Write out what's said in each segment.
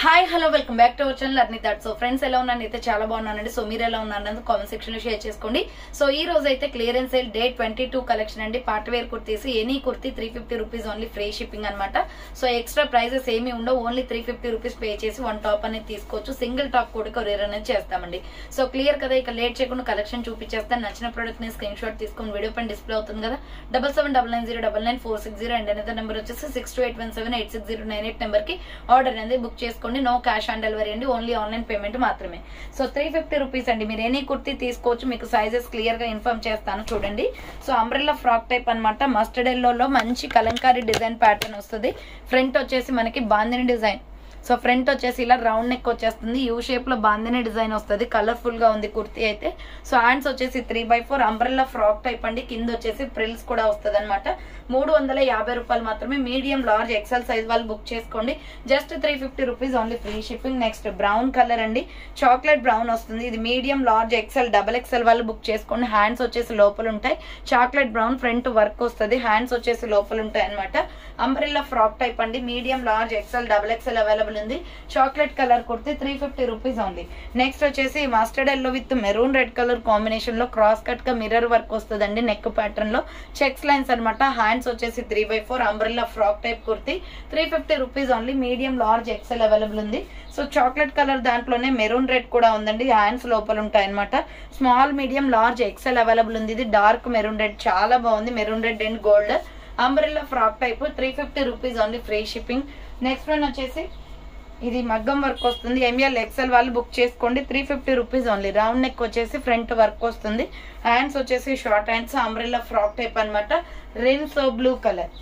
Hi hello welcome back to our channel అర్నితాట్. So friends ఎలా ఉన్నాను అయితే చాలా బాగున్నానండి. సో మీరు ఎలా ఉన్నారని కామెంట్ సెక్షన్ లో షేర్ చేసుకోండి. సో ఈ రోజు అయితే క్లియరెన్స్ సేల్ డే 22 కలెక్షన్ అండి. Part wear kurtis any kurti 350 rupees only, free shipping అనమాట. సో ఎక్స్ట్రా ప్రైజెస్ ఏమి ఉండవు, ఓన్లీ 350 రూపీస్ పే చేసి వన్ టాప్ అనేది తీసుకోవచ్చు. సింగిల్ టాప్ కూడా కొరియర్ అనేది చేస్తామండి. సో క్లియర్ కదా, ఇక లేట్ చేయకుండా కలెక్షన్ చూపించేస్తాను. నచ్చిన ప్రోడక్ట్ ని స్క్రీన్ షాట్ తీసుకొని వీడియో పైన డిస్ప్లే అవుతుంది కదా, 7799099460 అండ్ అనేది నెంబర్ వచ్చేసి 6281786098 నెంబర్ కి ఆర్డర్ అనేది బుక్ చేసుకోండి. నో క్యాష్ ఆన్ డెలివరీ అండి, ఓన్లీ ఆన్లైన్ పేమెంట్ మాత్రమే. సో 350 రూపీస్ అండి. మీరు ఎనీ కుర్తీ తీసుకోవచ్చు. మీకు సైజెస్ క్లియర్ గా ఇన్ఫార్మ్ చేస్తాను చూడండి. సో అంబ్రెల్లా ఫ్రాక్ టైప్ అనమాట. మస్టర్డ్ ఎల్లో మంచి కలంకారీ డిజైన్ ప్యాటర్న్ వస్తుంది. ఫ్రంట్ వచ్చేసి మనకి బాందిని డిజైన్. సో ఫ్రంట్ వచ్చేసి ఇలా రౌండ్ నెక్ వచ్చేస్తుంది, యూ షేప్ లో బాందిని డిజైన్ వస్తుంది. కలర్ఫుల్ గా ఉంది కుర్తీ అయితే. సో హ్యాండ్స్ వచ్చేసి 3/4 అంబ్రెల్లా ఫ్రాక్ టైప్ అండి. కింద వచ్చేసి ఫ్రిల్స్ కూడా వస్తుంది అనమాట. 350 రూపాయలు మాత్రమే. మీడియం లార్జ్ ఎక్సెల్ సైజ్ వాళ్ళు బుక్ చేసుకోండి. Just 350 rupees only, free shipping. Next brown colour అండి, చాక్లెట్ బ్రౌన్ వస్తుంది. ఇది medium large XL double XL వాళ్ళు బుక్ చేసుకోండి. హ్యాండ్స్ వచ్చేసి లోపల ఉంటాయి. చాక్లెట్ బ్రౌన్ ఫ్రంట్ వర్క్ వస్తుంది. హ్యాండ్స్ వచ్చేసి లోపల ఉంటాయి అనమాట. అంబ్రెల్లా ఫ్రాక్ టైప్ అండి. Medium large XL double XL available ఉంది. Chocolate colour kurti 350 rupees only. Next వచ్చేసి mustard yellow with maroon red colour combination లో క్రాస్ కట్ గా మిర్రర్ వర్క్ వస్తుంది. నెక్ ప్యాటర్న్ లో చెక్స్ లైన్స్ అనమాట. హ్యాండ్స్ వచ్చేసి 3/4 umbrella frock type kurti 350 rupees only. Medium large XL available ఉంది. So chocolate colour దాంట్లోనే maroon red కూడా ఉందండి. హ్యాండ్స్ లోపల ఉంటాయి అనమాట. Small medium large XL available ఉంది. ఇది డార్క్ మెరూన్ రెడ్, చాలా బాగుంది. Maroon red and gold umbrella frock type 350 rupees only, free shipping. Next one వచ్చేసి ఇది మగ్గం వర్క్ వస్తుంది. ఎంఎల్ ఎక్సెల్ వాళ్ళు బుక్ చేసుకోండి. 350 రూపీస్ ఓన్లీ. రౌండ్ నెక్ వచ్చేసి ఫ్రంట్ వర్క్ వస్తుంది. హ్యాండ్స్ వచ్చేసి short hands umbrella frock type అనమాట. రెయిన్స్ blue colour.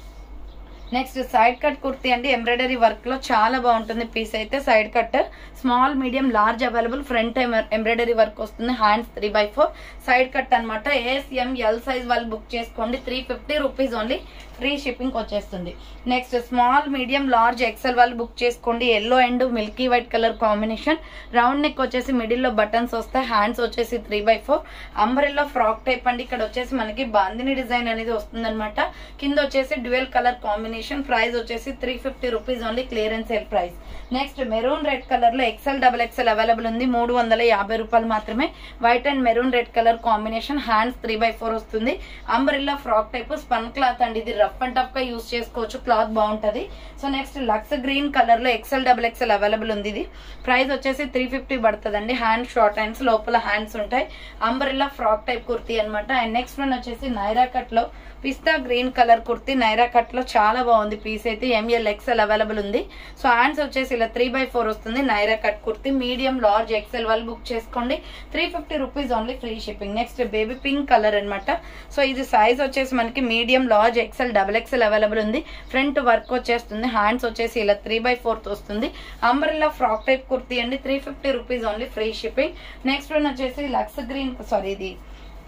Next side cut kurti అండి. ఎంబ్రాయిడరీ వర్క్ లో చాలా బాగుంటుంది పీస్ అయితే. Side cut small medium large available. Front embroidery work వస్తుంది. హ్యాండ్స్ 3/4 సైడ్ కట్ అనమాట. ASML సైజ్ వాళ్ళు బుక్ చేసుకోండి. 350 రూపీస్ ఓన్లీ, ఫ్రీ షిప్పింగ్ వచ్చేస్తుంది. Next small medium large XL వాళ్ళు బుక్ చేసుకోండి. Yellow and Milky white colour combination. Round neck వచ్చేసి middle లో buttons వస్తాయి. హ్యాండ్స్ వచ్చేసి 3/4 అంబ్రెల్లా ఫ్రాక్ టైప్ అండి. ఇక్కడ వచ్చేసి మనకి బాందిని డిజైన్ అనేది వస్తుంది అనమాట. కింద వచ్చేసి డ్యూయల్ కలర్ కాంబినేషన్. ప్రైస్ వచ్చేసి 350 rupees only, clearance sale price. Next maroon red colour లో ఎక్సెల్ డబల్ ఎక్సెల్ అవైలబుల్ ఉంది. 350 రూపాయలు మాత్రమే. White and maroon red colour combination. Hands 3/4 వస్తుంది. Umbrella frock type spun cloth అండి. ఇది రఫ్ అండ్ టఫ్ గా use చేసుకోవచ్చు, క్లాత్ బాగుంటది. So next lux green colour లో ఎక్సెల్ డబల్ ఎక్సెల్ అవైలబుల్ ఉంది. ఇది ప్రైస్ వచ్చేసి 350 పడుతుందండి. హ్యాండ్ షార్ట్ హ్యాండ్స్, లోపల హ్యాండ్స్ ఉంటాయి. అంబ్రెల్లా ఫ్రాక్ టైప్ కుర్తీ అనమాట. అండ్ నెక్స్ట్ వన్ వచ్చేసి నైరా కట్ లో pista green colour kurti. Naira cut లో చాలా బాగుంది పీస్ అయితే. ఎంఎల్ ఎక్సెల్ అవైలబుల్ ఉంది. సో హ్యాండ్స్ వచ్చేసి ఇలా 3/4 వస్తుంది. Naira cut kurti medium large XL వాళ్ళు బుక్ చేసుకోండి. 350 rupees only, free shipping. Next baby pink colour అనమాట. సో ఇది సైజ్ వచ్చేసి మనకి medium large XL double XL available ఉంది. ఫ్రంట్ వర్క్ వచ్చేస్తుంది. హ్యాండ్స్ వచ్చేసి ఇలా 3/4 వస్తుంది. అంబ్రెల్లా ఫ్రాక్ టైప్ కుర్తీ అండి. 350 rupees only, free shipping. Next one వచ్చేసి లక్స్ గ్రీన్, సారీ ఇది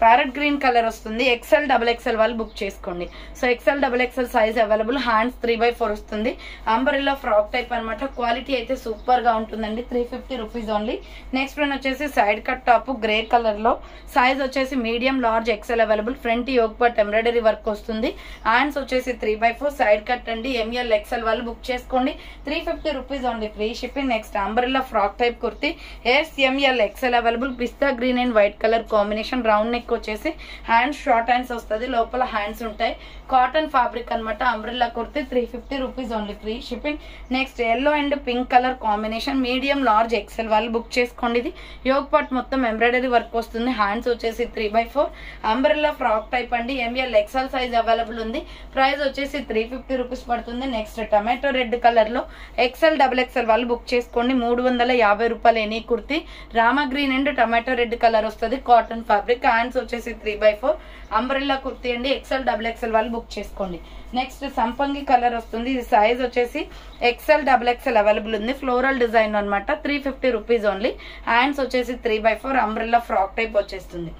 ప్యారెట్ గ్రీన్ కలర్ వస్తుంది. ఎక్సెల్ డబల్ ఎక్సెల్ వాళ్ళు బుక్ చేసుకోండి. So XL double XL size available. Hands 3/4 వస్తుంది. అంబ్రెల్లా ఫ్రాక్ టైప్ అనమాట. క్వాలిటీ అయితే సూపర్ గా ఉంటుందండి. 350 రూపీస్ ఓన్లీ. నెక్స్ట్ వన్ వచ్చేసి side cut top grey colour లో. సైజ్ వచ్చేసి medium large XL available. Front yoke part embroidery work వస్తుంది. Hands వచ్చేసి 3/4 సైడ్ కట్ అండి. ఎంఎల్ ఎక్సెల్ వాళ్ళు బుక్ చేసుకోండి. 350 rupees only, free shipping. Next umbrella frock type kurti. ASML XL available. పిస్తా green and white colour combination. Round neck వచ్చేసి hands short hands వస్తుంది. లోపల hands ఉంటాయి. కాటన్ ఫ్యాబ్రిక్ అనమాట. Umbrella kurti 350 rupees only, free shipping. Next yellow and pink colour combination. Medium large XL వాళ్ళు book చేసుకోండి. ఇది yoke part మొత్తం ఎంబ్రాయిడరీ వర్క్ వస్తుంది. హ్యాండ్స్ వచ్చేసి 3/4 అంబ్రెల్లా ఫ్రాక్ టైప్ అండి. ఎంఎల్ ఎక్సెల్ సైజ్ అవైలబుల్ ఉంది. ప్రైస్ వచ్చేసి 350 రూపీస్ పడుతుంది. నెక్స్ట్ టమాటో రెడ్ కలర్ లో ఎక్సెల్ డబల్ ఎక్సెల్ వాళ్ళు బుక్ చేసుకోండి. 350 రూపాయలు any kurti. Rama green and tomato red colour వస్తుంది. Cotton fabric. హ్యాండ్స్ వచ్చేసి 3/4 అంబ్రెల్లా కుర్తీ అండి. ఎక్సెల్ డబుల్ ఎక్సెల్ వాళ్ళు బుక్ చేసుకోండి. నెక్స్ట్ సంపంగి కలర్ వస్తుంది. ఇది సైజ్ వచ్చేసి ఎక్సెల్ డబుల్ ఎక్సెల్ అవైలబుల్ ఉంది. ఫ్లోరల్ డిజైన్ అనమాట. 350 రూపీస్ ఓన్లీ. హ్యాండ్స్ వచ్చేసి 3/4 అంబ్రెల్లా ఫ్రాక్ టైప్ వచ్చేస్తుంది.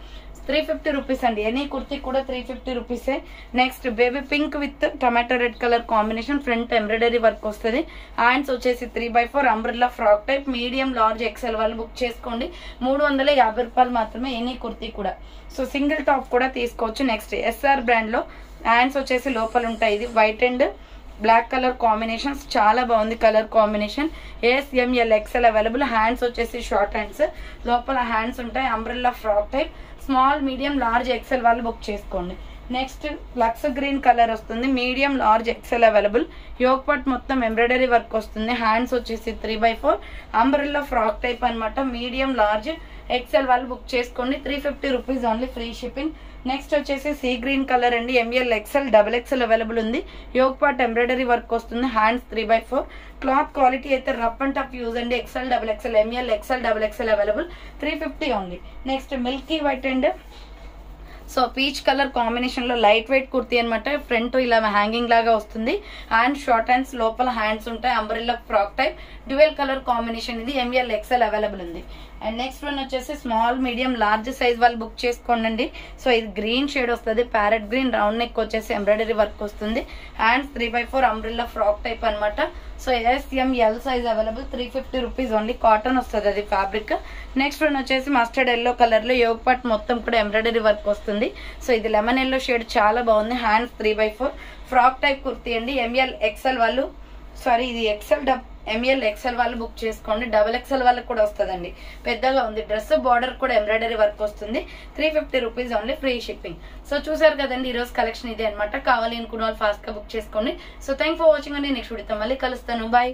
350 రూపీస్ అండి. ఎనీ కుర్తీ కూడా 350 రూపీసే. Next baby pink with tomato red colour combination. Front embroidery work వస్తుంది. హ్యాండ్స్ వచ్చేసి 3/4 umbrella frock type. Medium large XL వాళ్ళు బుక్ చేసుకోండి. 350 రూపాయలు మాత్రమే ఎనీ కుర్తీ కూడా. సో సింగిల్ టాప్ కూడా తీసుకోవచ్చు. నెక్స్ట్ SR బ్రాండ్ లో హ్యాండ్స్ వచ్చేసి లోపల ఉంటాయి. ఇది white and black colour combinations చాలా బాగుంది colour combination. SML XL available. Hands వచ్చేసి షార్ట్ హ్యాండ్స్, లోపల హ్యాండ్స్ ఉంటాయి. Umbrella frock type. Small medium large XL వాళ్ళు బుక్ చేసుకోండి. నెక్స్ట్ లక్స్ గ్రీన్ కలర్ వస్తుంది. Medium large XL available. Yoke part మొత్తం embroidery work వస్తుంది. హ్యాండ్స్ వచ్చేసి 3/4 అంబ్రెల్లా ఫ్రాక్ టైప్ అనమాట. మీడియం లార్జ్ ఎక్సెల్ వాళ్ళు బుక్ చేసుకోండి. 350 rupees only, free shipping. Next వచ్చేసి సీ గ్రీన్ కలర్ అండి. ML XL double XL available ఉంది. యోక్ పార్ట్ ఎంబ్రాయిడరీ వర్క్ వస్తుంది. హ్యాండ్స్ 3/4. క్లాత్ క్వాలిటీ అయితే రఫ్ అండ్ టఫ్ యూజ్ అండి. XL double XL, ML XL double XL available. 350 ఓన్లీ. Next milky white and so peach colour combination లో light weight kurti అనమాట. Front ఇలా hanging లాగా వస్తుంది. Hand short hands, లోపల హ్యాండ్స్ ఉంటాయి. Umbrella frock type. Dual colour combination ఇది. ఎంఎల్ ఎక్సెల్ అవైలబుల్ ఉంది. అండ్ నెక్స్ట్ వన్ వచ్చేసి స్మాల్ మీడియం లార్జ్ సైజ్ వాళ్ళు బుక్ చేసుకోండి. సో ఇది గ్రీన్ షేడ్ వస్తుంది. ప్యారెట్ గ్రీన్, రౌండ్ నెక్ వచ్చేసి ఎంబ్రాయిడరీ వర్క్ వస్తుంది. హ్యాండ్స్ 3/4 అంబ్రెల్లా ఫ్రాక్ టైప్ అనమాట. So SML size available. 350 rupees only. Cotton వస్తుంది అది ఫ్యాబ్రిక్. నెక్స్ట్ వన్ వచ్చేసి మస్టర్డ్ ఎల్లో కలర్ లో యోక్ పార్ట్ మొత్తం కూడా ఎంబ్రాయిడరీ వర్క్ వస్తుంది. సో ఇది లెమన్ ఎల్లో షేడ్ చాలా బాగుంది. హ్యాండ్స్ 3/4 ఫ్రాక్ టైప్ కుర్తీ అండి. ఎంఎల్ ఎక్సెల్ వాళ్ళు ఇది ఎంఎల్ ఎక్సెల్ వాళ్ళు బుక్ చేసుకోండి. డబుల్ ఎక్సెల్ వాళ్ళకి కూడా వస్తుందండి. పెద్దగా ఉంది డ్రెస్. బార్డర్ కూడా ఎంబ్రాయిడరీ వర్క్ వస్తుంది. 350 rupees only, free shipping. So చూసారు కదండి ఈ రోజు కలెక్షన్ ఇదే అనమాట. కావాలి అనుకున్న వాళ్ళు ఫాస్ట్ గా బుక్ చేసుకోండి. సో థ్యాంక్ ఫర్ వాచింగ్ అండి. నెక్స్ట్ వీడియోతో మళ్ళీ కలుస్తాను. బాయ్.